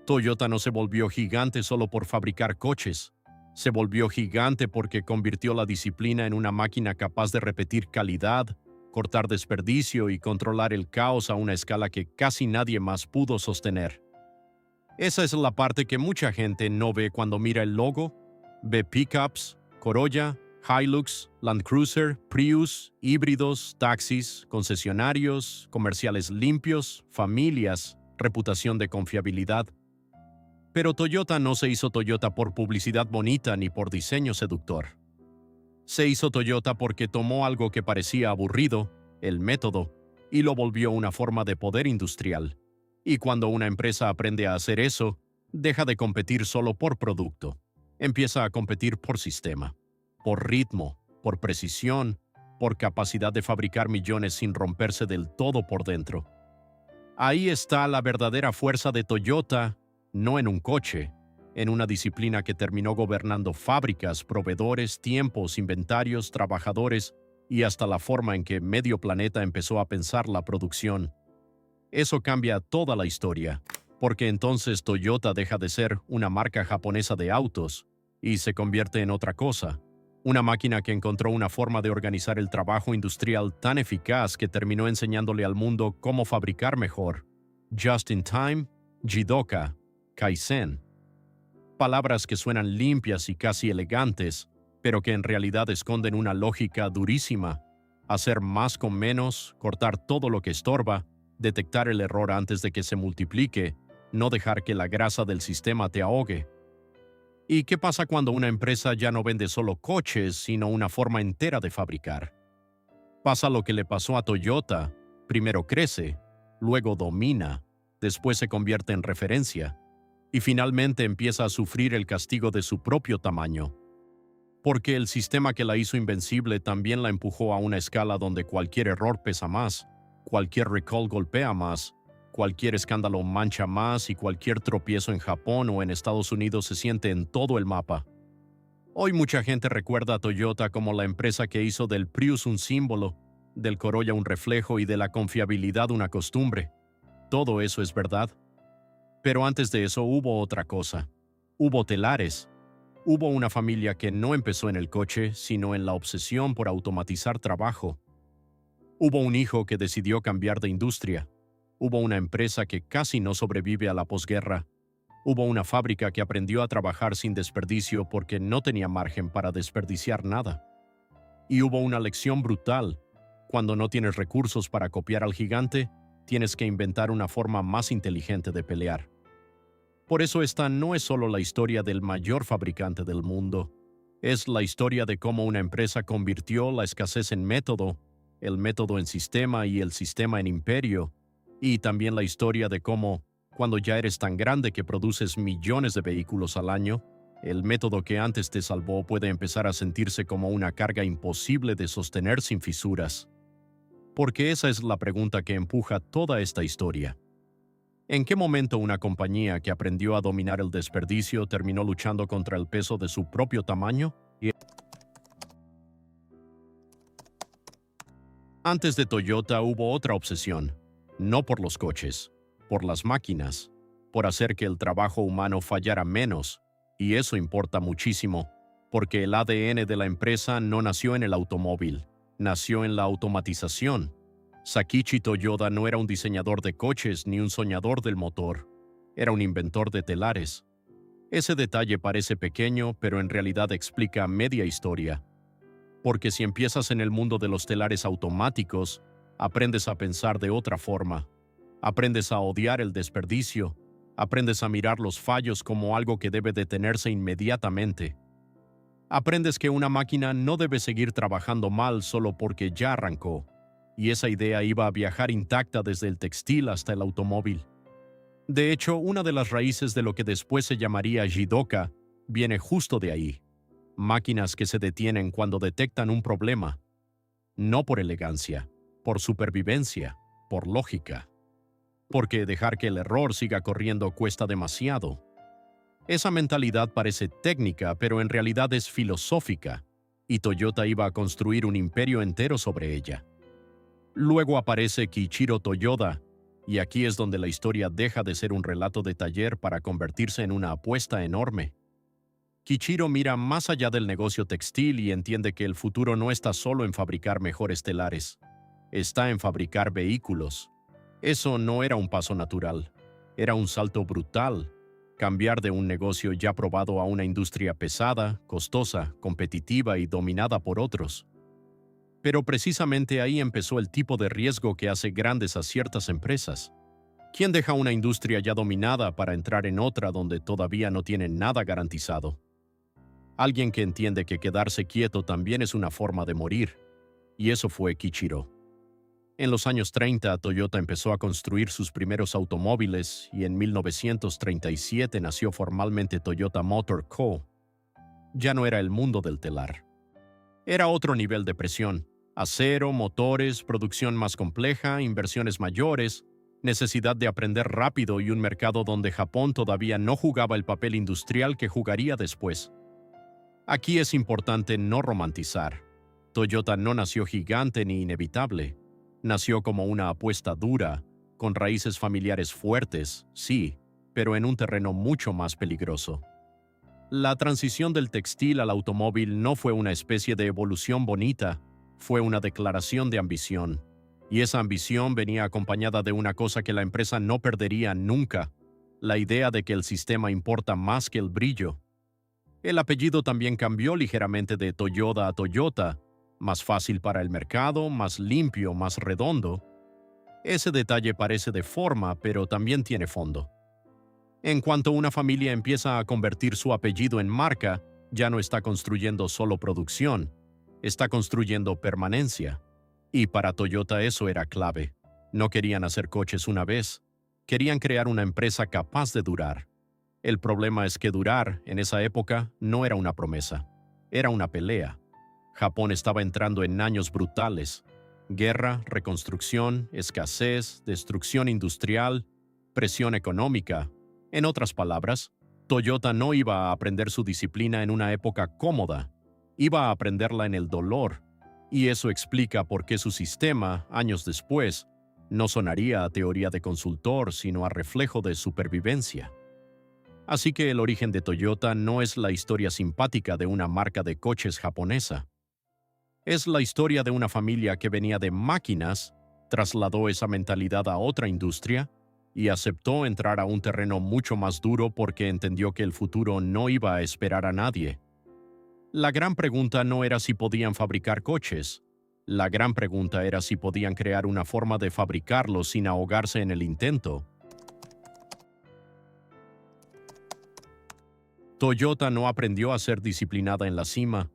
Toyota no se volvió gigante solo por fabricar coches. Se volvió gigante porque convirtió la disciplina en una máquina capaz de repetir calidad, cortar desperdicio y controlar el caos a una escala que casi nadie más pudo sostener. Esa es la parte que mucha gente no ve cuando mira el logo. Ve pickups, Corolla, Hilux, Land Cruiser, Prius, híbridos, taxis, concesionarios, comerciales limpios, familias, reputación de confiabilidad. Pero Toyota no se hizo Toyota por publicidad bonita ni por diseño seductor. Se hizo Toyota porque tomó algo que parecía aburrido, el método, y lo volvió una forma de poder industrial. Y cuando una empresa aprende a hacer eso, deja de competir solo por producto. Empieza a competir por sistema, por ritmo, por precisión, por capacidad de fabricar millones sin romperse del todo por dentro. Ahí está la verdadera fuerza de Toyota, no en un coche, en una disciplina que terminó gobernando fábricas, proveedores, tiempos, inventarios, trabajadores y hasta la forma en que medio planeta empezó a pensar la producción. Eso cambia toda la historia, porque entonces Toyota deja de ser una marca japonesa de autos y se convierte en otra cosa, una máquina que encontró una forma de organizar el trabajo industrial tan eficaz que terminó enseñándole al mundo cómo fabricar mejor. Just in time, Jidoka, Kaizen. Palabras que suenan limpias y casi elegantes, pero que en realidad esconden una lógica durísima. Hacer más con menos, cortar todo lo que estorba, detectar el error antes de que se multiplique, no dejar que la grasa del sistema te ahogue. ¿Y qué pasa cuando una empresa ya no vende solo coches, sino una forma entera de fabricar? Pasa lo que le pasó a Toyota. Primero crece, luego domina, después se convierte en referencia, y finalmente empieza a sufrir el castigo de su propio tamaño. Porque el sistema que la hizo invencible también la empujó a una escala donde cualquier error pesa más, cualquier recall golpea más, cualquier escándalo mancha más y cualquier tropiezo en Japón o en Estados Unidos se siente en todo el mapa. Hoy mucha gente recuerda a Toyota como la empresa que hizo del Prius un símbolo, del Corolla un reflejo y de la confiabilidad una costumbre. Todo eso es verdad. Pero antes de eso hubo otra cosa. Hubo telares. Hubo una familia que no empezó en el coche, sino en la obsesión por automatizar trabajo. Hubo un hijo que decidió cambiar de industria. Hubo una empresa que casi no sobrevive a la posguerra. Hubo una fábrica que aprendió a trabajar sin desperdicio porque no tenía margen para desperdiciar nada. Y hubo una lección brutal. Cuando no tienes recursos para copiar al gigante, tienes que inventar una forma más inteligente de pelear. Por eso esta no es solo la historia del mayor fabricante del mundo. Es la historia de cómo una empresa convirtió la escasez en método, el método en sistema y el sistema en imperio, y también la historia de cómo, cuando ya eres tan grande que produces millones de vehículos al año, el método que antes te salvó puede empezar a sentirse como una carga imposible de sostener sin fisuras. Porque esa es la pregunta que empuja toda esta historia. ¿En qué momento una compañía que aprendió a dominar el desperdicio terminó luchando contra el peso de su propio tamaño? Antes de Toyota hubo otra obsesión, no por los coches, por las máquinas, por hacer que el trabajo humano fallara menos, y eso importa muchísimo, porque el ADN de la empresa no nació en el automóvil, nació en la automatización. Sakichi Toyoda no era un diseñador de coches ni un soñador del motor, era un inventor de telares. Ese detalle parece pequeño, pero en realidad explica media historia. Porque si empiezas en el mundo de los telares automáticos, aprendes a pensar de otra forma. Aprendes a odiar el desperdicio. Aprendes a mirar los fallos como algo que debe detenerse inmediatamente. Aprendes que una máquina no debe seguir trabajando mal solo porque ya arrancó. Y esa idea iba a viajar intacta desde el textil hasta el automóvil. De hecho, una de las raíces de lo que después se llamaría Jidoka viene justo de ahí. Máquinas que se detienen cuando detectan un problema. No por elegancia, por supervivencia, por lógica. Porque dejar que el error siga corriendo cuesta demasiado. Esa mentalidad parece técnica, pero en realidad es filosófica, y Toyota iba a construir un imperio entero sobre ella. Luego aparece Kiichiro Toyoda, Y aquí es donde la historia deja de ser un relato de taller para convertirse en una apuesta enorme. Kichiro mira más allá del negocio textil y entiende que el futuro no está solo en fabricar mejores telares, está en fabricar vehículos. Eso no era un paso natural, era un salto brutal, cambiar de un negocio ya probado a una industria pesada, costosa, competitiva y dominada por otros. Pero precisamente ahí empezó el tipo de riesgo que hace grandes a ciertas empresas. ¿Quién deja una industria ya dominada para entrar en otra donde todavía no tiene nada garantizado? Alguien que entiende que quedarse quieto también es una forma de morir. Y eso fue Kichiro. En los años 30, Toyota empezó a construir sus primeros automóviles y en 1937 nació formalmente Toyota Motor Co. Ya no era el mundo del telar. Era otro nivel de presión. Acero, motores, producción más compleja, inversiones mayores, necesidad de aprender rápido y un mercado donde Japón todavía no jugaba el papel industrial que jugaría después. Aquí es importante no romantizar. Toyota no nació gigante ni inevitable. Nació como una apuesta dura, con raíces familiares fuertes, sí, pero en un terreno mucho más peligroso. La transición del textil al automóvil no fue una especie de evolución bonita, fue una declaración de ambición. Y esa ambición venía acompañada de una cosa que la empresa no perdería nunca, la idea de que el sistema importa más que el brillo. El apellido también cambió ligeramente de Toyota a Toyota, más fácil para el mercado, más limpio, más redondo. Ese detalle parece de forma, pero también tiene fondo. En cuanto una familia empieza a convertir su apellido en marca, ya no está construyendo solo producción, está construyendo permanencia. Y para Toyota eso era clave. No querían hacer coches una vez, querían crear una empresa capaz de durar. El problema es que durar, en esa época, no era una promesa, era una pelea. Japón estaba entrando en años brutales. Guerra, reconstrucción, escasez, destrucción industrial, presión económica. En otras palabras, Toyota no iba a aprender su disciplina en una época cómoda, iba a aprenderla en el dolor, y eso explica por qué su sistema, años después, no sonaría a teoría de consultor, sino a reflejo de supervivencia. Así que el origen de Toyota no es la historia simpática de una marca de coches japonesa. Es la historia de una familia que venía de máquinas, trasladó esa mentalidad a otra industria y aceptó entrar a un terreno mucho más duro porque entendió que el futuro no iba a esperar a nadie. La gran pregunta no era si podían fabricar coches. La gran pregunta era si podían crear una forma de fabricarlos sin ahogarse en el intento. Toyota no aprendió a ser disciplinada en la cima.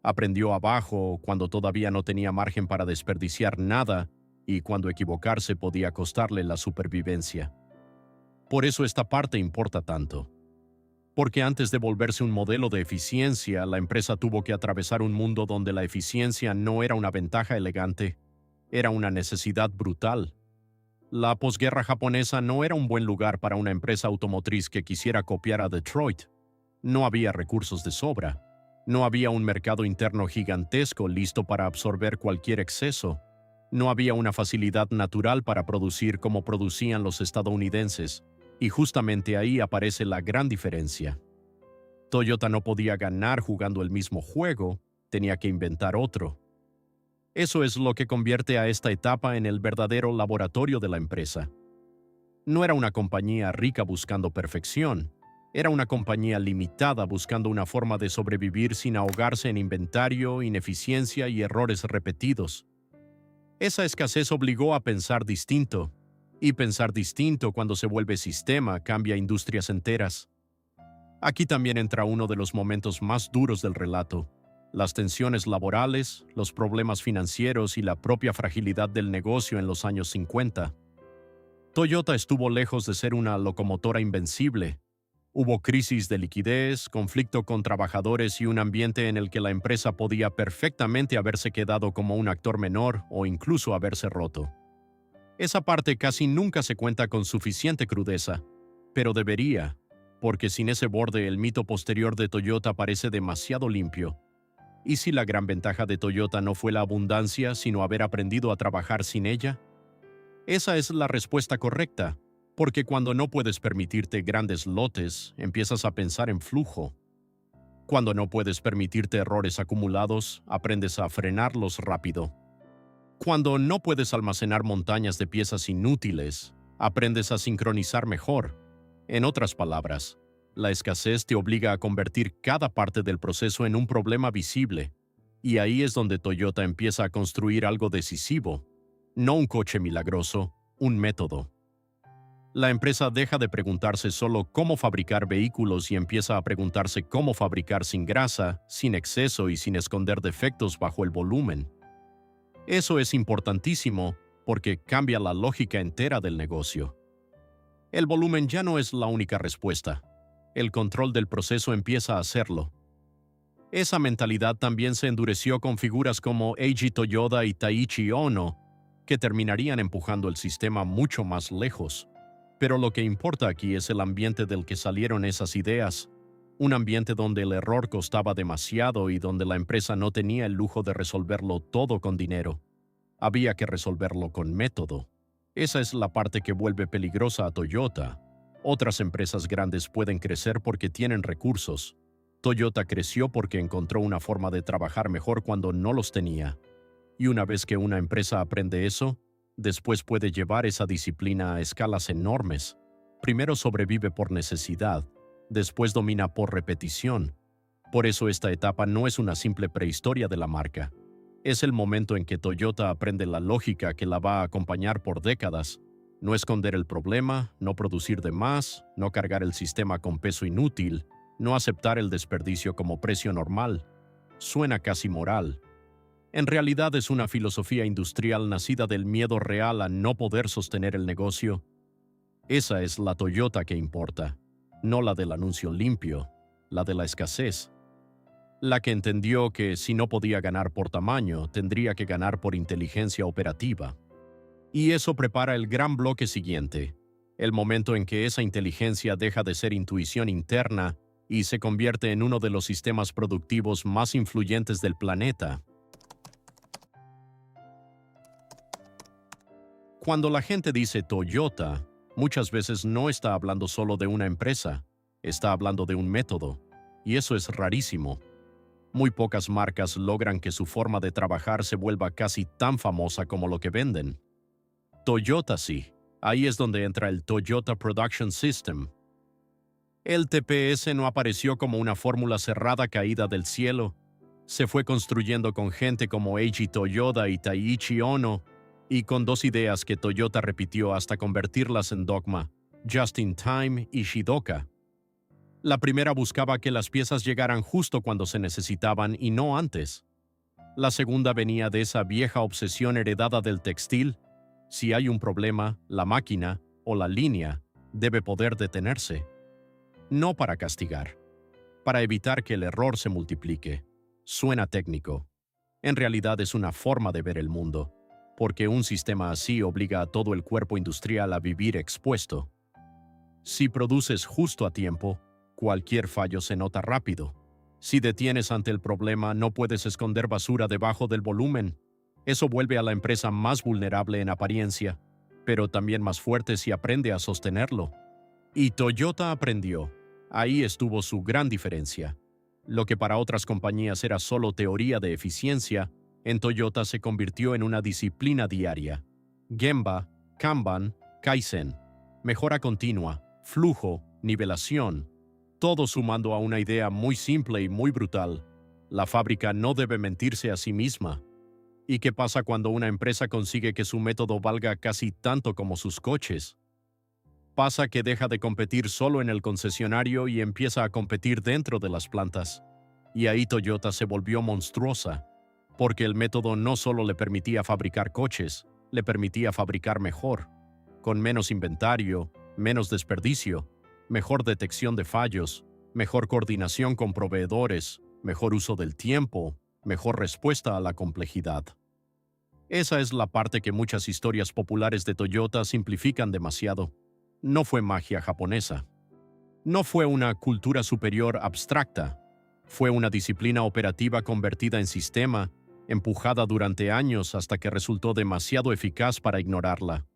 Aprendió abajo cuando todavía no tenía margen para desperdiciar nada y cuando equivocarse podía costarle la supervivencia. Por eso esta parte importa tanto. Porque antes de volverse un modelo de eficiencia, la empresa tuvo que atravesar un mundo donde la eficiencia no era una ventaja elegante, era una necesidad brutal. La posguerra japonesa no era un buen lugar para una empresa automotriz que quisiera copiar a Detroit. No había recursos de sobra. No había un mercado interno gigantesco listo para absorber cualquier exceso. No había una facilidad natural para producir como producían los estadounidenses. Y justamente ahí aparece la gran diferencia. Toyota no podía ganar jugando el mismo juego, tenía que inventar otro. Eso es lo que convierte a esta etapa en el verdadero laboratorio de la empresa. No era una compañía rica buscando perfección, era una compañía limitada buscando una forma de sobrevivir sin ahogarse en inventario, ineficiencia y errores repetidos. Esa escasez obligó a pensar distinto, y pensar distinto cuando se vuelve sistema cambia industrias enteras. Aquí también entra uno de los momentos más duros del relato, las tensiones laborales, los problemas financieros y la propia fragilidad del negocio en los años 50. Toyota estuvo lejos de ser una locomotora invencible. Hubo crisis de liquidez, conflicto con trabajadores y un ambiente en el que la empresa podía perfectamente haberse quedado como un actor menor o incluso haberse roto. Esa parte casi nunca se cuenta con suficiente crudeza, pero debería, porque sin ese borde el mito posterior de Toyota parece demasiado limpio. ¿Y si la gran ventaja de Toyota no fue la abundancia, sino haber aprendido a trabajar sin ella? Esa es la respuesta correcta, porque cuando no puedes permitirte grandes lotes, empiezas a pensar en flujo. Cuando no puedes permitirte errores acumulados, aprendes a frenarlos rápido. Cuando no puedes almacenar montañas de piezas inútiles, aprendes a sincronizar mejor. En otras palabras, la escasez te obliga a convertir cada parte del proceso en un problema visible, y ahí es donde Toyota empieza a construir algo decisivo, no un coche milagroso, un método. La empresa deja de preguntarse solo cómo fabricar vehículos y empieza a preguntarse cómo fabricar sin grasa, sin exceso y sin esconder defectos bajo el volumen. Eso es importantísimo porque cambia la lógica entera del negocio. El volumen ya no es la única respuesta. El control del proceso empieza a hacerlo. Esa mentalidad también se endureció con figuras como Eiji Toyoda y Taiichi Ohno, que terminarían empujando el sistema mucho más lejos. Pero lo que importa aquí es el ambiente del que salieron esas ideas, un ambiente donde el error costaba demasiado y donde la empresa no tenía el lujo de resolverlo todo con dinero. Había que resolverlo con método. Esa es la parte que vuelve peligrosa a Toyota. Otras empresas grandes pueden crecer porque tienen recursos. Toyota creció porque encontró una forma de trabajar mejor cuando no los tenía. Y una vez que una empresa aprende eso, después puede llevar esa disciplina a escalas enormes. Primero sobrevive por necesidad, después domina por repetición. Por eso esta etapa no es una simple prehistoria de la marca. Es el momento en que Toyota aprende la lógica que la va a acompañar por décadas. No esconder el problema, no producir de más, no cargar el sistema con peso inútil, no aceptar el desperdicio como precio normal. Suena casi moral. En realidad es una filosofía industrial nacida del miedo real a no poder sostener el negocio. Esa es la Toyota que importa, no la del anuncio limpio, la de la escasez. La que entendió que si no podía ganar por tamaño, tendría que ganar por inteligencia operativa. Y eso prepara el gran bloque siguiente, el momento en que esa inteligencia deja de ser intuición interna y se convierte en uno de los sistemas productivos más influyentes del planeta. Cuando la gente dice Toyota, muchas veces no está hablando solo de una empresa, está hablando de un método, y eso es rarísimo. Muy pocas marcas logran que su forma de trabajar se vuelva casi tan famosa como lo que venden. Toyota sí, ahí es donde entra el Toyota Production System. El TPS no apareció como una fórmula cerrada caída del cielo, se fue construyendo con gente como Eiji Toyoda y Taiichi Ohno, y con dos ideas que Toyota repitió hasta convertirlas en dogma, Just in Time y Shidoka. La primera buscaba que las piezas llegaran justo cuando se necesitaban y no antes. La segunda venía de esa vieja obsesión heredada del textil. Si hay un problema, la máquina o la línea debe poder detenerse. No para castigar, para evitar que el error se multiplique. Suena técnico. En realidad es una forma de ver el mundo, porque un sistema así obliga a todo el cuerpo industrial a vivir expuesto. Si produces justo a tiempo, cualquier fallo se nota rápido. Si detienes ante el problema, no puedes esconder basura debajo del volumen. Eso vuelve a la empresa más vulnerable en apariencia, pero también más fuerte si aprende a sostenerlo. Y Toyota aprendió. Ahí estuvo su gran diferencia. Lo que para otras compañías era solo teoría de eficiencia, en Toyota se convirtió en una disciplina diaria. Gemba, Kanban, Kaizen, mejora continua, flujo, nivelación, todo sumando a una idea muy simple y muy brutal. La fábrica no debe mentirse a sí misma. ¿Y qué pasa cuando una empresa consigue que su método valga casi tanto como sus coches? Pasa que deja de competir solo en el concesionario y empieza a competir dentro de las plantas. Y ahí Toyota se volvió monstruosa, porque el método no solo le permitía fabricar coches, le permitía fabricar mejor, con menos inventario, menos desperdicio, mejor detección de fallos, mejor coordinación con proveedores, mejor uso del tiempo, mejor respuesta a la complejidad. Esa es la parte que muchas historias populares de Toyota simplifican demasiado. No fue magia japonesa. No fue una cultura superior abstracta. Fue una disciplina operativa convertida en sistema, empujada durante años hasta que resultó demasiado eficaz para ignorarla.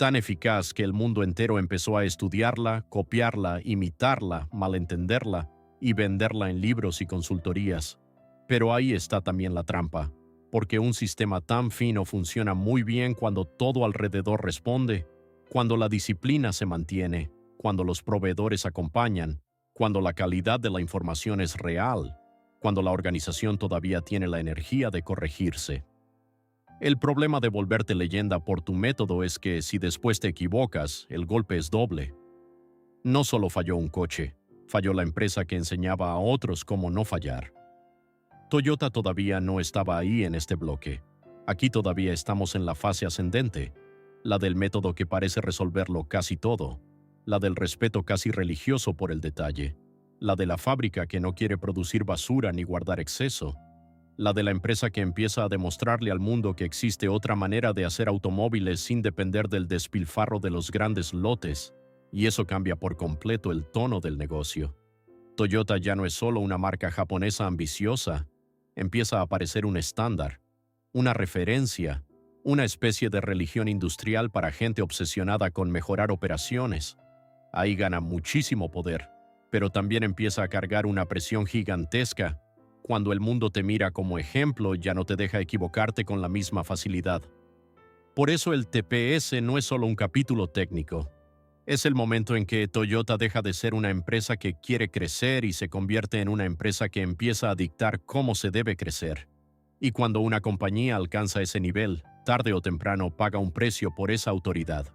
tan eficaz que el mundo entero empezó a estudiarla, copiarla, imitarla, malentenderla y venderla en libros y consultorías. Pero ahí está también la trampa, porque un sistema tan fino funciona muy bien cuando todo alrededor responde, cuando la disciplina se mantiene, cuando los proveedores acompañan, cuando la calidad de la información es real, cuando la organización todavía tiene la energía de corregirse. El problema de volverte leyenda por tu método es que si después te equivocas, el golpe es doble. No solo falló un coche, falló la empresa que enseñaba a otros cómo no fallar. Toyota todavía no estaba ahí en este bloque. Aquí todavía estamos en la fase ascendente, la del método que parece resolverlo casi todo, la del respeto casi religioso por el detalle, la de la fábrica que no quiere producir basura ni guardar exceso, la de la empresa que empieza a demostrarle al mundo que existe otra manera de hacer automóviles sin depender del despilfarro de los grandes lotes, y eso cambia por completo el tono del negocio. Toyota ya no es solo una marca japonesa ambiciosa, empieza a aparecer un estándar, una referencia, una especie de religión industrial para gente obsesionada con mejorar operaciones. Ahí gana muchísimo poder, pero también empieza a cargar una presión gigantesca. Cuando el mundo te mira como ejemplo, ya no te deja equivocarte con la misma facilidad. Por eso el TPS no es solo un capítulo técnico. Es el momento en que Toyota deja de ser una empresa que quiere crecer y se convierte en una empresa que empieza a dictar cómo se debe crecer. Y cuando una compañía alcanza ese nivel, tarde o temprano paga un precio por esa autoridad.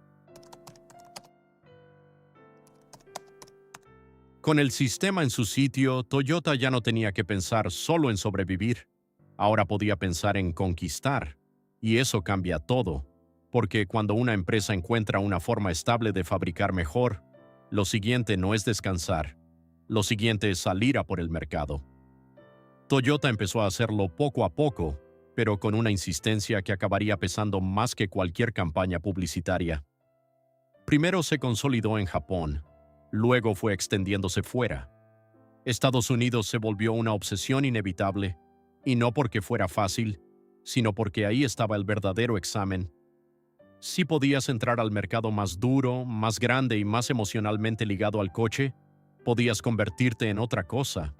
Con el sistema en su sitio, Toyota ya no tenía que pensar solo en sobrevivir. Ahora podía pensar en conquistar. Y eso cambia todo, porque cuando una empresa encuentra una forma estable de fabricar mejor, lo siguiente no es descansar. Lo siguiente es salir a por el mercado. Toyota empezó a hacerlo poco a poco, pero con una insistencia que acabaría pesando más que cualquier campaña publicitaria. Primero se consolidó en Japón, luego fue extendiéndose fuera. Estados Unidos se volvió una obsesión inevitable, y no porque fuera fácil, sino porque ahí estaba el verdadero examen. Si podías entrar al mercado más duro, más grande y más emocionalmente ligado al coche, podías convertirte en otra cosa.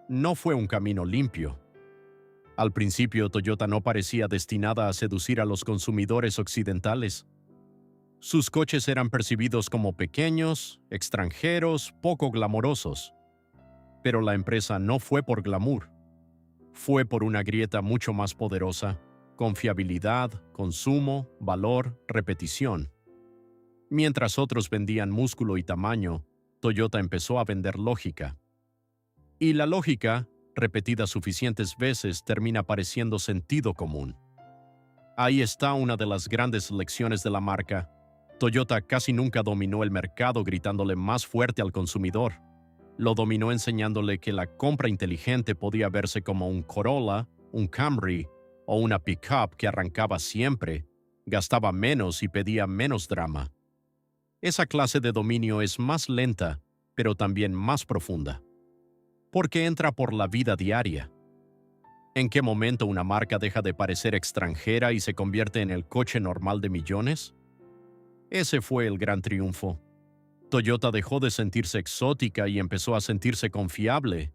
No fue un camino limpio. Al principio, Toyota no parecía destinada a seducir a los consumidores occidentales. Sus coches eran percibidos como pequeños, extranjeros, poco glamorosos. Pero la empresa no fue por glamour. Fue por una grieta mucho más poderosa: confiabilidad, consumo, valor, repetición. Mientras otros vendían músculo y tamaño, Toyota empezó a vender lógica. Y la lógica, repetida suficientes veces, termina pareciendo sentido común. Ahí está una de las grandes lecciones de la marca. Toyota casi nunca dominó el mercado gritándole más fuerte al consumidor. Lo dominó enseñándole que la compra inteligente podía verse como un Corolla, un Camry o una pickup que arrancaba siempre, gastaba menos y pedía menos drama. Esa clase de dominio es más lenta, pero también más profunda, porque entra por la vida diaria. ¿En qué momento una marca deja de parecer extranjera y se convierte en el coche normal de millones? Ese fue el gran triunfo. Toyota dejó de sentirse exótica y empezó a sentirse confiable,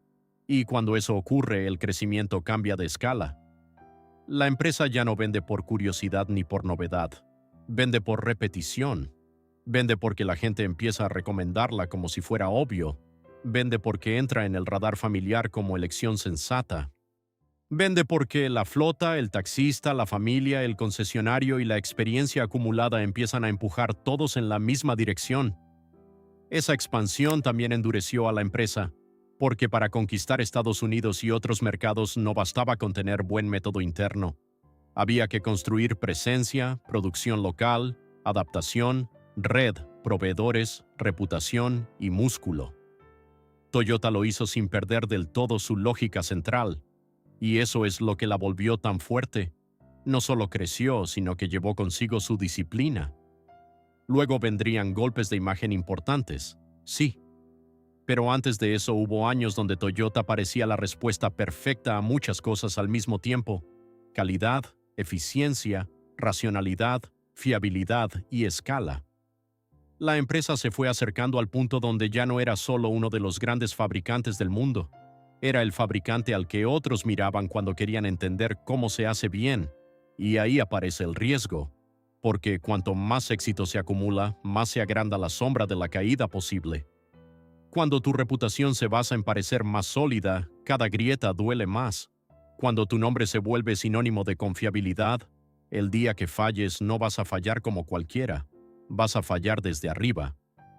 y cuando eso ocurre, el crecimiento cambia de escala. La empresa ya no vende por curiosidad ni por novedad, vende por repetición, vende porque la gente empieza a recomendarla como si fuera obvio, vende porque entra en el radar familiar como elección sensata. Vende porque la flota, el taxista, la familia, el concesionario y la experiencia acumulada empiezan a empujar todos en la misma dirección. Esa expansión también endureció a la empresa, porque para conquistar Estados Unidos y otros mercados no bastaba con tener buen método interno. Había que construir presencia, producción local, adaptación, red, proveedores, reputación y músculo. Toyota lo hizo sin perder del todo su lógica central, y eso es lo que la volvió tan fuerte. No solo creció, sino que llevó consigo su disciplina. Luego vendrían golpes de imagen importantes, sí. Pero antes de eso hubo años donde Toyota parecía la respuesta perfecta a muchas cosas al mismo tiempo: calidad, eficiencia, racionalidad, fiabilidad y escala. La empresa se fue acercando al punto donde ya no era solo uno de los grandes fabricantes del mundo, era el fabricante al que otros miraban cuando querían entender cómo se hace bien. Y ahí aparece el riesgo, porque cuanto más éxito se acumula, más se agranda la sombra de la caída posible. Cuando tu reputación se basa en parecer más sólida, cada grieta duele más. Cuando tu nombre se vuelve sinónimo de confiabilidad, el día que falles no vas a fallar como cualquiera, vas a fallar desde arriba.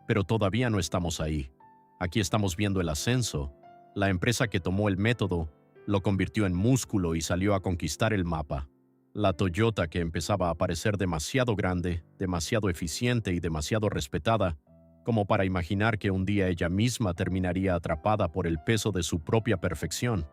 Pero todavía no estamos ahí. Aquí estamos viendo el ascenso. La empresa que tomó el método lo convirtió en músculo y salió a conquistar el mapa. La Toyota, que empezaba a parecer demasiado grande, demasiado eficiente y demasiado respetada, como para imaginar que un día ella misma terminaría atrapada por el peso de su propia perfección.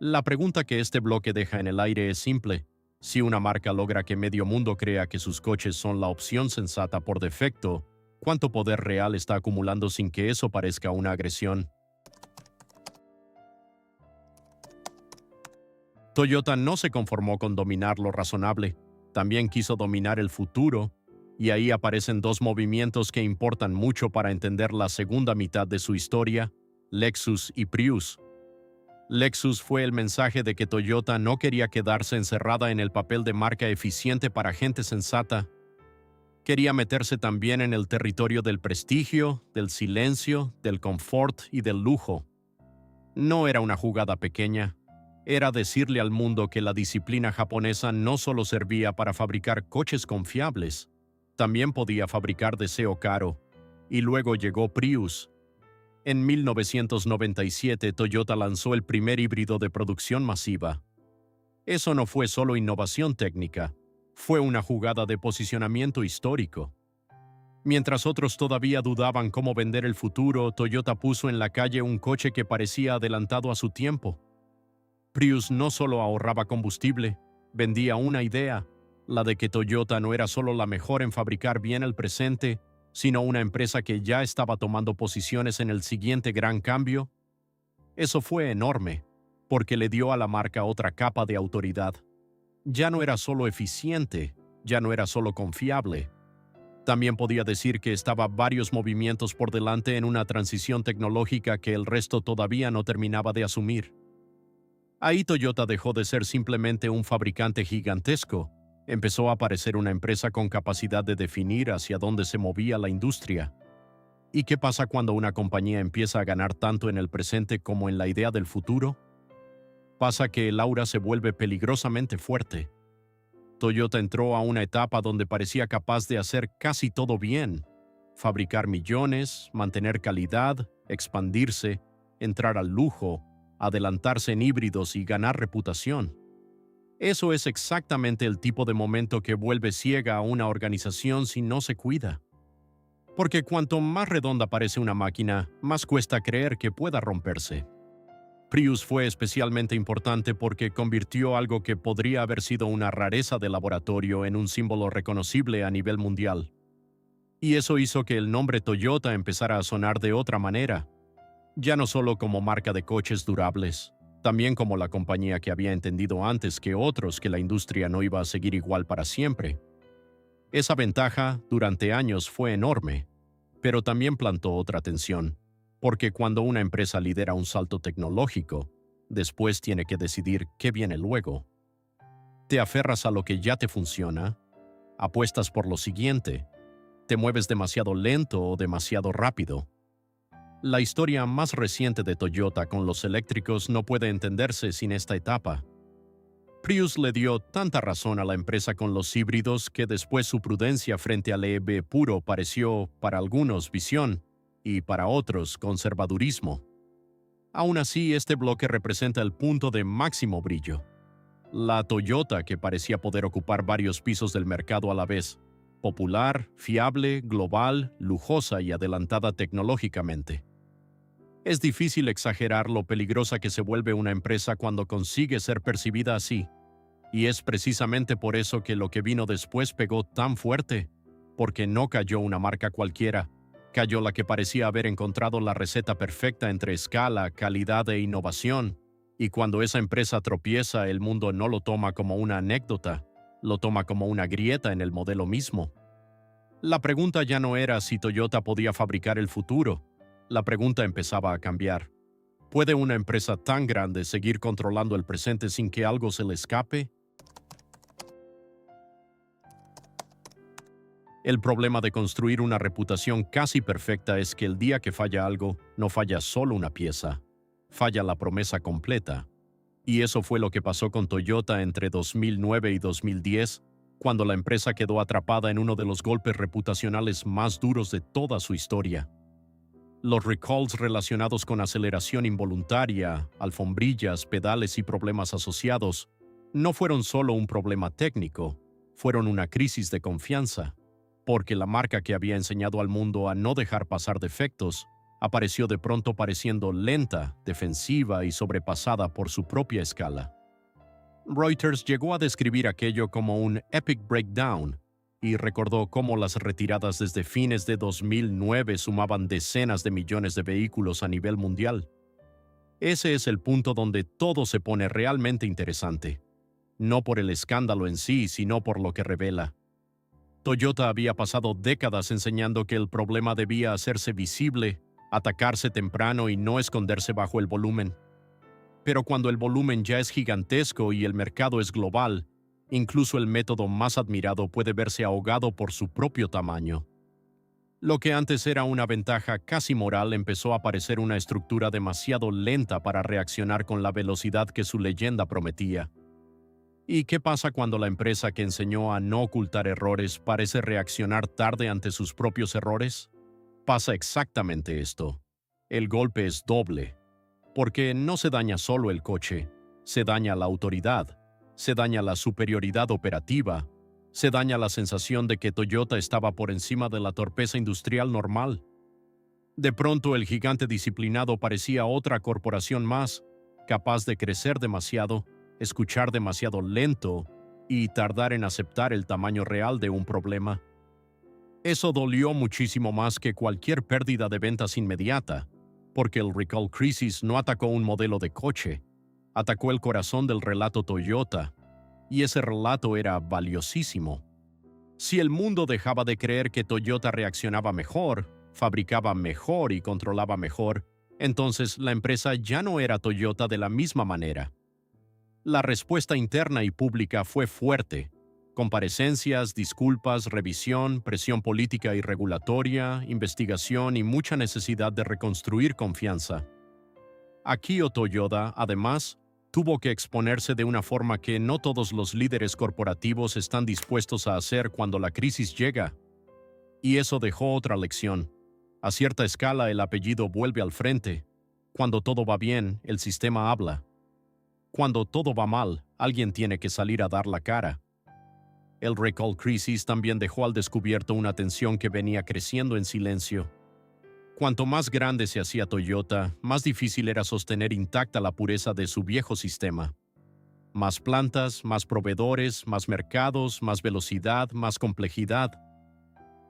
La pregunta que este bloque deja en el aire es simple. Si una marca logra que medio mundo crea que sus coches son la opción sensata por defecto, ¿cuánto poder real está acumulando sin que eso parezca una agresión? Toyota no se conformó con dominar lo razonable, también quiso dominar el futuro, y ahí aparecen dos movimientos que importan mucho para entender la segunda mitad de su historia, Lexus y Prius. Lexus fue el mensaje de que Toyota no quería quedarse encerrada en el papel de marca eficiente para gente sensata. Quería meterse también en el territorio del prestigio, del silencio, del confort y del lujo. No era una jugada pequeña. Era decirle al mundo que la disciplina japonesa no solo servía para fabricar coches confiables, también podía fabricar deseo caro. Y luego llegó Prius. En 1997, Toyota lanzó el primer híbrido de producción masiva. Eso no fue solo innovación técnica, fue una jugada de posicionamiento histórico. Mientras otros todavía dudaban cómo vender el futuro, Toyota puso en la calle un coche que parecía adelantado a su tiempo. Prius no solo ahorraba combustible, vendía una idea, la de que Toyota no era solo la mejor en fabricar bien el presente, sino una empresa que ya estaba tomando posiciones en el siguiente gran cambio. Eso fue enorme, porque le dio a la marca otra capa de autoridad. Ya no era solo eficiente, ya no era solo confiable. También podía decir que estaba varios movimientos por delante en una transición tecnológica que el resto todavía no terminaba de asumir. Ahí Toyota dejó de ser simplemente un fabricante gigantesco. Empezó a parecer una empresa con capacidad de definir hacia dónde se movía la industria. ¿Y qué pasa cuando una compañía empieza a ganar tanto en el presente como en la idea del futuro? Pasa que el aura se vuelve peligrosamente fuerte. Toyota entró a una etapa donde parecía capaz de hacer casi todo bien: fabricar millones, mantener calidad, expandirse, entrar al lujo, adelantarse en híbridos y ganar reputación. Eso es exactamente el tipo de momento que vuelve ciega a una organización si no se cuida. Porque cuanto más redonda parece una máquina, más cuesta creer que pueda romperse. Prius fue especialmente importante porque convirtió algo que podría haber sido una rareza de laboratorio en un símbolo reconocible a nivel mundial. Y eso hizo que el nombre Toyota empezara a sonar de otra manera, ya no solo como marca de coches durables, también como la compañía que había entendido antes que otros que la industria no iba a seguir igual para siempre. Esa ventaja durante años fue enorme, pero también plantó otra tensión, porque cuando una empresa lidera un salto tecnológico, después tiene que decidir qué viene luego. Te aferras a lo que ya te funciona, apuestas por lo siguiente, te mueves demasiado lento o demasiado rápido. La historia más reciente de Toyota con los eléctricos no puede entenderse sin esta etapa. Prius le dio tanta razón a la empresa con los híbridos que después su prudencia frente al EV puro pareció, para algunos, visión y para otros, conservadurismo. Aún así, este bloque representa el punto de máximo brillo. La Toyota, que parecía poder ocupar varios pisos del mercado a la vez: popular, fiable, global, lujosa y adelantada tecnológicamente. Es difícil exagerar lo peligrosa que se vuelve una empresa cuando consigue ser percibida así, y es precisamente por eso que lo que vino después pegó tan fuerte, porque no cayó una marca cualquiera, cayó la que parecía haber encontrado la receta perfecta entre escala, calidad e innovación, y cuando esa empresa tropieza, el mundo no lo toma como una anécdota, lo toma como una grieta en el modelo mismo. La pregunta ya no era si Toyota podía fabricar el futuro. La pregunta empezaba a cambiar. ¿Puede una empresa tan grande seguir controlando el presente sin que algo se le escape? El problema de construir una reputación casi perfecta es que el día que falla algo, no falla solo una pieza, falla la promesa completa. Y eso fue lo que pasó con Toyota entre 2009 y 2010, cuando la empresa quedó atrapada en uno de los golpes reputacionales más duros de toda su historia. Los recalls relacionados con aceleración involuntaria, alfombrillas, pedales y problemas asociados no fueron solo un problema técnico, fueron una crisis de confianza, porque la marca que había enseñado al mundo a no dejar pasar defectos apareció de pronto pareciendo lenta, defensiva y sobrepasada por su propia escala. Reuters llegó a describir aquello como un epic breakdown y recordó cómo las retiradas desde fines de 2009 sumaban decenas de millones de vehículos a nivel mundial. Ese es el punto donde todo se pone realmente interesante, no por el escándalo en sí, sino por lo que revela. Toyota había pasado décadas enseñando que el problema debía hacerse visible, atacarse temprano y no esconderse bajo el volumen. Pero cuando el volumen ya es gigantesco y el mercado es global, incluso el método más admirado puede verse ahogado por su propio tamaño. Lo que antes era una ventaja casi moral empezó a parecer una estructura demasiado lenta para reaccionar con la velocidad que su leyenda prometía. ¿Y qué pasa cuando la empresa que enseñó a no ocultar errores parece reaccionar tarde ante sus propios errores? Pasa exactamente esto. El golpe es doble, porque no se daña solo el coche, se daña la autoridad, se daña la superioridad operativa, se daña la sensación de que Toyota estaba por encima de la torpeza industrial normal. De pronto el gigante disciplinado parecía otra corporación más, capaz de crecer demasiado, escuchar demasiado lento y tardar en aceptar el tamaño real de un problema. Eso dolió muchísimo más que cualquier pérdida de ventas inmediata, porque el recall crisis no atacó un modelo de coche, atacó el corazón del relato Toyota, y ese relato era valiosísimo. Si el mundo dejaba de creer que Toyota reaccionaba mejor, fabricaba mejor y controlaba mejor, entonces la empresa ya no era Toyota de la misma manera. La respuesta interna y pública fue fuerte. Comparecencias, disculpas, revisión, presión política y regulatoria, investigación y mucha necesidad de reconstruir confianza. Akio Toyoda, además, tuvo que exponerse de una forma que no todos los líderes corporativos están dispuestos a hacer cuando la crisis llega. Y eso dejó otra lección. A cierta escala el apellido vuelve al frente. Cuando todo va bien, el sistema habla. Cuando todo va mal, alguien tiene que salir a dar la cara. El recall crisis también dejó al descubierto una tensión que venía creciendo en silencio. Cuanto más grande se hacía Toyota, más difícil era sostener intacta la pureza de su viejo sistema. Más plantas, más proveedores, más mercados, más velocidad, más complejidad.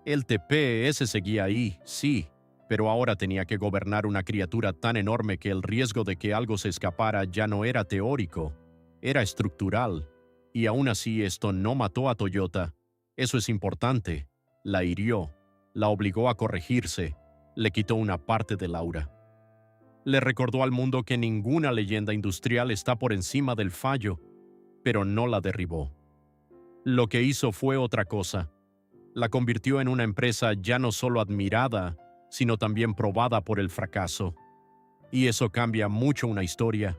El TPS seguía ahí, sí, pero ahora tenía que gobernar una criatura tan enorme que el riesgo de que algo se escapara ya no era teórico, era estructural. Y aún así esto no mató a Toyota. Eso es importante. La hirió, la obligó a corregirse, le quitó una parte del aura. Le recordó al mundo que ninguna leyenda industrial está por encima del fallo, pero no la derribó. Lo que hizo fue otra cosa. La convirtió en una empresa ya no solo admirada, sino también probada por el fracaso. Y eso cambia mucho una historia.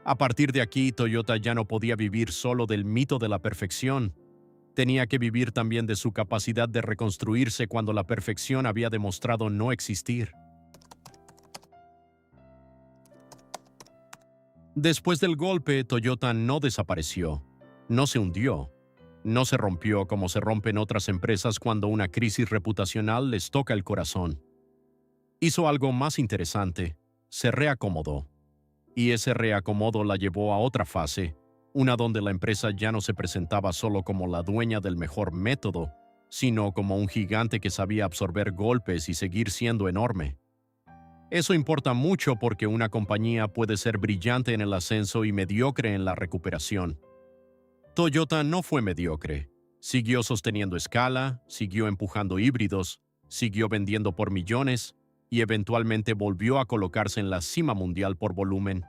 A partir de aquí, Toyota ya no podía vivir solo del mito de la perfección. Tenía que vivir también de su capacidad de reconstruirse cuando la perfección había demostrado no existir. Después del golpe, Toyota no desapareció, no se hundió, no se rompió como se rompen otras empresas cuando una crisis reputacional les toca el corazón. Hizo algo más interesante, se reacomodó. Y ese reacomodo la llevó a otra fase, una donde la empresa ya no se presentaba solo como la dueña del mejor método, sino como un gigante que sabía absorber golpes y seguir siendo enorme. Eso importa mucho porque una compañía puede ser brillante en el ascenso y mediocre en la recuperación. Toyota no fue mediocre. Siguió sosteniendo escala, siguió empujando híbridos, siguió vendiendo por millones y eventualmente volvió a colocarse en la cima mundial por volumen.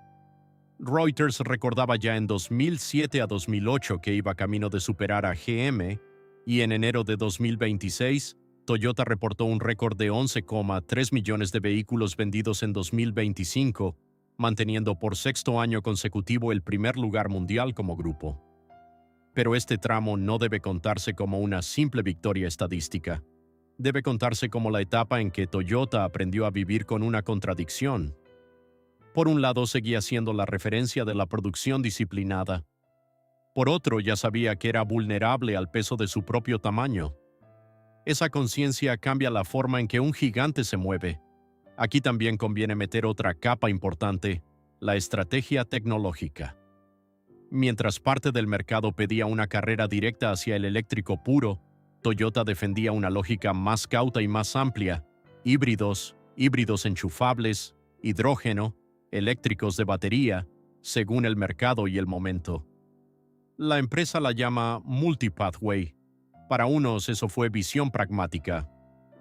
Reuters recordaba ya en 2007 a 2008 que iba camino de superar a GM y en enero de 2026, Toyota reportó un récord de 11,3 millones de vehículos vendidos en 2025, manteniendo por sexto año consecutivo el primer lugar mundial como grupo. Pero este tramo no debe contarse como una simple victoria estadística. Debe contarse como la etapa en que Toyota aprendió a vivir con una contradicción. Por un lado, seguía siendo la referencia de la producción disciplinada. Por otro, ya sabía que era vulnerable al peso de su propio tamaño. Esa conciencia cambia la forma en que un gigante se mueve. Aquí también conviene meter otra capa importante, la estrategia tecnológica. Mientras parte del mercado pedía una carrera directa hacia el eléctrico puro, Toyota defendía una lógica más cauta y más amplia: híbridos, híbridos enchufables, hidrógeno, eléctricos de batería, según el mercado y el momento. La empresa la llama Multipathway. Para unos eso fue visión pragmática,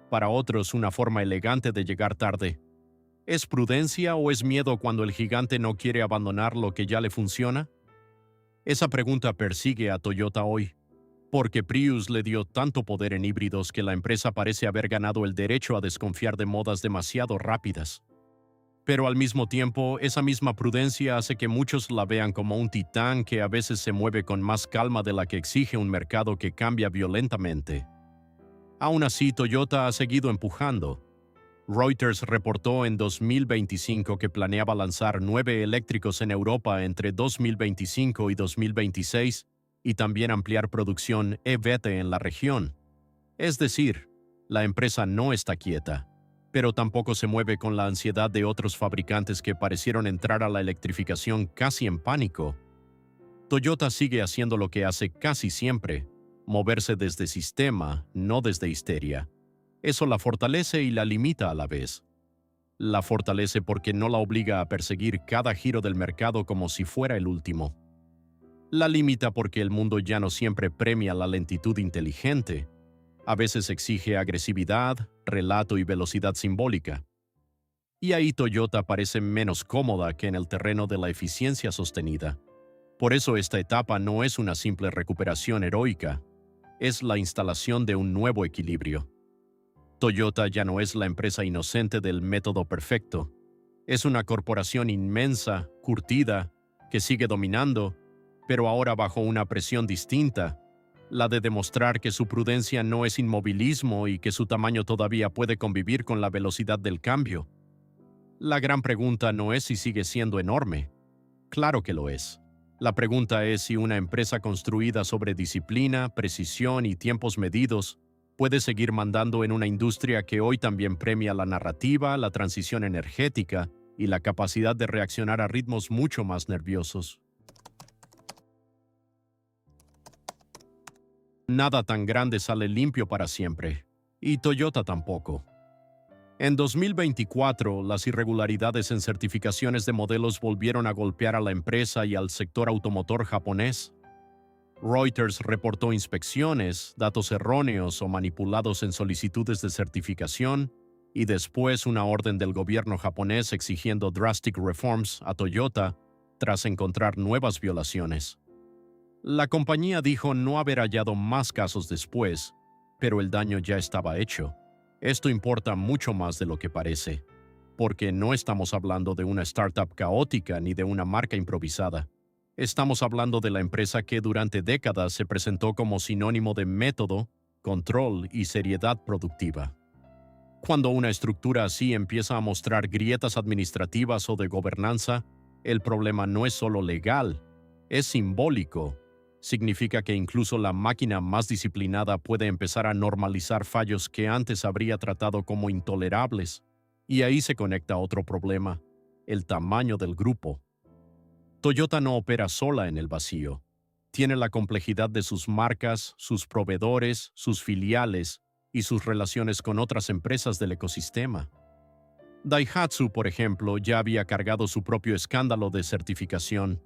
para otros una forma elegante de llegar tarde. ¿Es prudencia o es miedo cuando el gigante no quiere abandonar lo que ya le funciona? Esa pregunta persigue a Toyota hoy, porque Prius le dio tanto poder en híbridos que la empresa parece haber ganado el derecho a desconfiar de modas demasiado rápidas. Pero al mismo tiempo, esa misma prudencia hace que muchos la vean como un titán que a veces se mueve con más calma de la que exige un mercado que cambia violentamente. Aún así, Toyota ha seguido empujando. Reuters reportó en 2025 que planeaba lanzar 9 eléctricos en Europa entre 2025 y 2026 y también ampliar producción EVT en la región. Es decir, la empresa no está quieta, pero tampoco se mueve con la ansiedad de otros fabricantes que parecieron entrar a la electrificación casi en pánico. Toyota sigue haciendo lo que hace casi siempre: moverse desde sistema, no desde histeria. Eso la fortalece y la limita a la vez. La fortalece porque no la obliga a perseguir cada giro del mercado como si fuera el último. La limita porque el mundo ya no siempre premia la lentitud inteligente. A veces exige agresividad, relato y velocidad simbólica. Y ahí Toyota parece menos cómoda que en el terreno de la eficiencia sostenida. Por eso esta etapa no es una simple recuperación heroica, es la instalación de un nuevo equilibrio. Toyota ya no es la empresa inocente del método perfecto. Es una corporación inmensa, curtida, que sigue dominando, pero ahora bajo una presión distinta: la de demostrar que su prudencia no es inmovilismo y que su tamaño todavía puede convivir con la velocidad del cambio. La gran pregunta no es si sigue siendo enorme. Claro que lo es. La pregunta es si una empresa construida sobre disciplina, precisión y tiempos medidos puede seguir mandando en una industria que hoy también premia la narrativa, la transición energética y la capacidad de reaccionar a ritmos mucho más nerviosos. Nada tan grande sale limpio para siempre, y Toyota tampoco. En 2024, las irregularidades en certificaciones de modelos volvieron a golpear a la empresa y al sector automotor japonés. Reuters reportó inspecciones, datos erróneos o manipulados en solicitudes de certificación y después una orden del gobierno japonés exigiendo drastic reforms a Toyota tras encontrar nuevas violaciones. La compañía dijo no haber hallado más casos después, pero el daño ya estaba hecho. Esto importa mucho más de lo que parece, porque no estamos hablando de una startup caótica ni de una marca improvisada. Estamos hablando de la empresa que durante décadas se presentó como sinónimo de método, control y seriedad productiva. Cuando una estructura así empieza a mostrar grietas administrativas o de gobernanza, el problema no es solo legal, es simbólico. Significa que incluso la máquina más disciplinada puede empezar a normalizar fallos que antes habría tratado como intolerables. Y ahí se conecta otro problema: el tamaño del grupo. Toyota no opera sola en el vacío. Tiene la complejidad de sus marcas, sus proveedores, sus filiales y sus relaciones con otras empresas del ecosistema. Daihatsu, por ejemplo, ya había cargado su propio escándalo de certificación.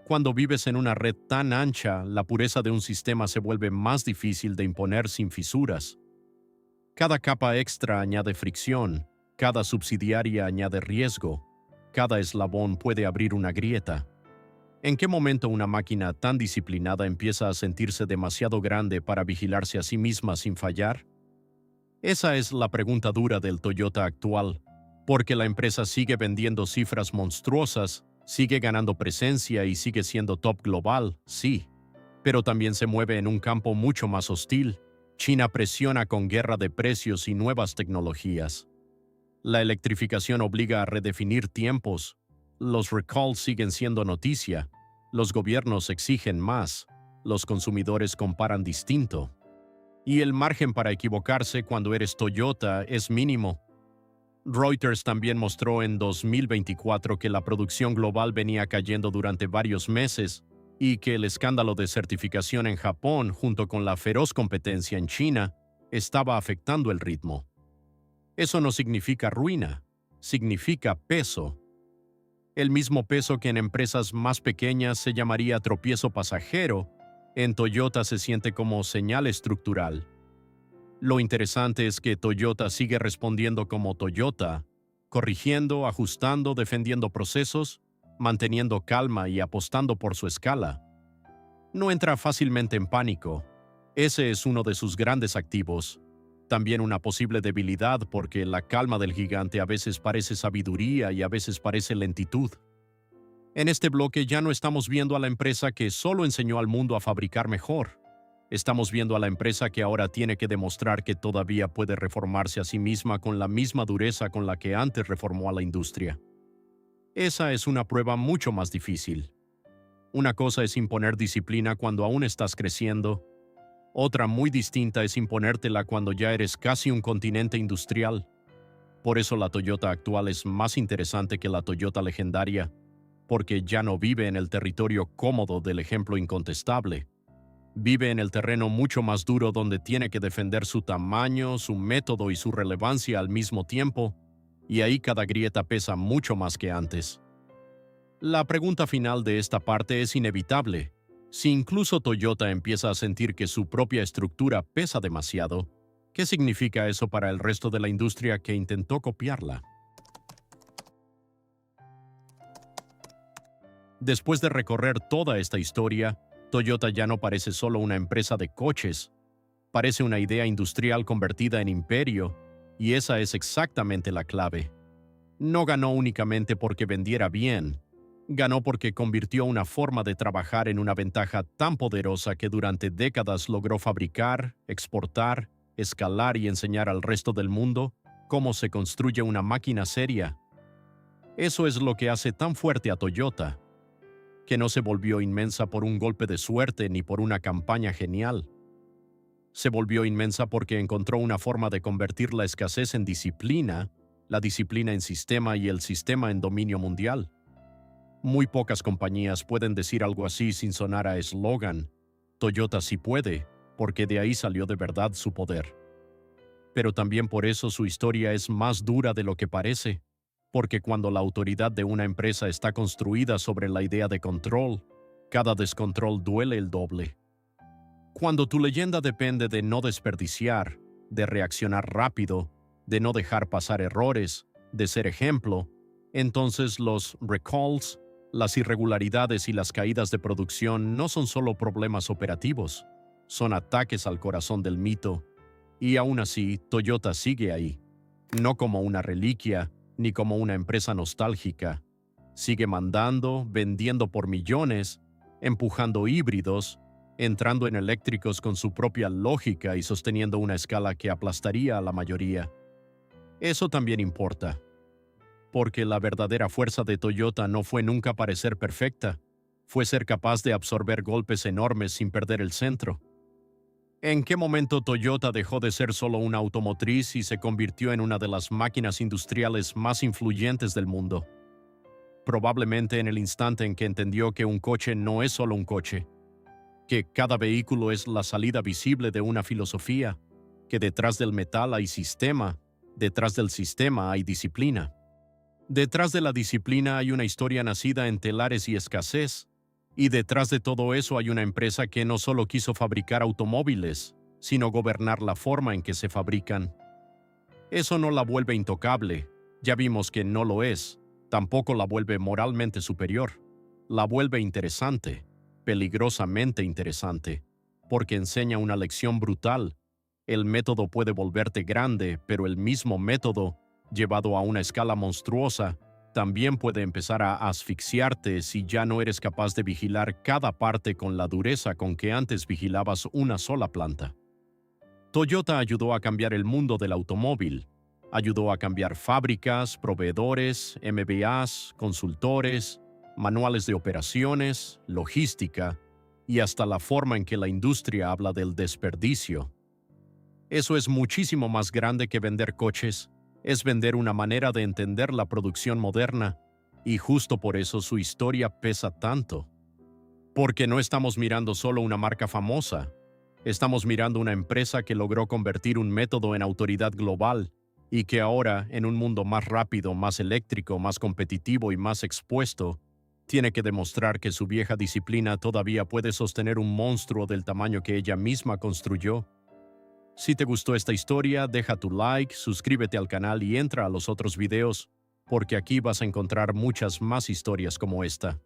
Cuando vives en una red tan ancha, la pureza de un sistema se vuelve más difícil de imponer sin fisuras. Cada capa extra añade fricción, cada subsidiaria añade riesgo, cada eslabón puede abrir una grieta. ¿En qué momento una máquina tan disciplinada empieza a sentirse demasiado grande para vigilarse a sí misma sin fallar? Esa es la pregunta dura del Toyota actual, porque la empresa sigue vendiendo cifras monstruosas, sigue ganando presencia y sigue siendo top global, sí, pero también se mueve en un campo mucho más hostil. China presiona con guerra de precios y nuevas tecnologías. La electrificación obliga a redefinir tiempos. Los recalls siguen siendo noticia. Los gobiernos exigen más. Los consumidores comparan distinto. Y el margen para equivocarse cuando eres Toyota es mínimo. Reuters también mostró en 2024 que la producción global venía cayendo durante varios meses y que el escándalo de certificación en Japón, junto con la feroz competencia en China, estaba afectando el ritmo. Eso no significa ruina, significa peso. El mismo peso que en empresas más pequeñas se llamaría tropiezo pasajero, en Toyota se siente como señal estructural. Lo interesante es que Toyota sigue respondiendo como Toyota, corrigiendo, ajustando, defendiendo procesos, manteniendo calma y apostando por su escala. No entra fácilmente en pánico. Ese es uno de sus grandes activos. También una posible debilidad porque la calma del gigante a veces parece sabiduría y a veces parece lentitud. En este bloque ya no estamos viendo a la empresa que solo enseñó al mundo a fabricar mejor. Estamos viendo a la empresa que ahora tiene que demostrar que todavía puede reformarse a sí misma con la misma dureza con la que antes reformó a la industria. Esa es una prueba mucho más difícil. Una cosa es imponer disciplina cuando aún estás creciendo. Otra muy distinta es imponértela cuando ya eres casi un continente industrial. Por eso la Toyota actual es más interesante que la Toyota legendaria, porque ya no vive en el territorio cómodo del ejemplo incontestable. Vive en el terreno mucho más duro donde tiene que defender su tamaño, su método y su relevancia al mismo tiempo, y ahí cada grieta pesa mucho más que antes. La pregunta final de esta parte es inevitable. Si incluso Toyota empieza a sentir que su propia estructura pesa demasiado, ¿qué significa eso para el resto de la industria que intentó copiarla? Después de recorrer toda esta historia, Toyota ya no parece solo una empresa de coches, parece una idea industrial convertida en imperio, y esa es exactamente la clave. No ganó únicamente porque vendiera bien, ganó porque convirtió una forma de trabajar en una ventaja tan poderosa que durante décadas logró fabricar, exportar, escalar y enseñar al resto del mundo cómo se construye una máquina seria. Eso es lo que hace tan fuerte a Toyota, que no se volvió inmensa por un golpe de suerte ni por una campaña genial. Se volvió inmensa porque encontró una forma de convertir la escasez en disciplina, la disciplina en sistema y el sistema en dominio mundial. Muy pocas compañías pueden decir algo así sin sonar a eslogan. Toyota sí puede, porque de ahí salió de verdad su poder. Pero también por eso su historia es más dura de lo que parece, porque cuando la autoridad de una empresa está construida sobre la idea de control, cada descontrol duele el doble. Cuando tu leyenda depende de no desperdiciar, de reaccionar rápido, de no dejar pasar errores, de ser ejemplo, entonces los recalls, las irregularidades y las caídas de producción no son solo problemas operativos, son ataques al corazón del mito. Y aún así, Toyota sigue ahí, no como una reliquia, ni como una empresa nostálgica. Sigue mandando, vendiendo por millones, empujando híbridos, entrando en eléctricos con su propia lógica y sosteniendo una escala que aplastaría a la mayoría. Eso también importa, porque la verdadera fuerza de Toyota no fue nunca parecer perfecta, fue ser capaz de absorber golpes enormes sin perder el centro. ¿En qué momento Toyota dejó de ser solo una automotriz y se convirtió en una de las máquinas industriales más influyentes del mundo? Probablemente en el instante en que entendió que un coche no es solo un coche, que cada vehículo es la salida visible de una filosofía, que detrás del metal hay sistema, detrás del sistema hay disciplina. Detrás de la disciplina hay una historia nacida en telares y escasez, Y detrás de todo eso hay una empresa que no solo quiso fabricar automóviles, sino gobernar la forma en que se fabrican. Eso no la vuelve intocable, ya vimos que no lo es, tampoco la vuelve moralmente superior, la vuelve interesante, peligrosamente interesante, porque enseña una lección brutal. El método puede volverte grande, pero el mismo método, llevado a una escala monstruosa, también puede empezar a asfixiarte si ya no eres capaz de vigilar cada parte con la dureza con que antes vigilabas una sola planta. Toyota ayudó a cambiar el mundo del automóvil. Ayudó a cambiar fábricas, proveedores, MBAs, consultores, manuales de operaciones, logística y hasta la forma en que la industria habla del desperdicio. Eso es muchísimo más grande que vender coches. Es vender una manera de entender la producción moderna, y justo por eso su historia pesa tanto. Porque no estamos mirando solo una marca famosa, estamos mirando una empresa que logró convertir un método en autoridad global y que ahora, en un mundo más rápido, más eléctrico, más competitivo y más expuesto, tiene que demostrar que su vieja disciplina todavía puede sostener un monstruo del tamaño que ella misma construyó. Si te gustó esta historia, deja tu like, suscríbete al canal y entra a los otros videos, porque aquí vas a encontrar muchas más historias como esta.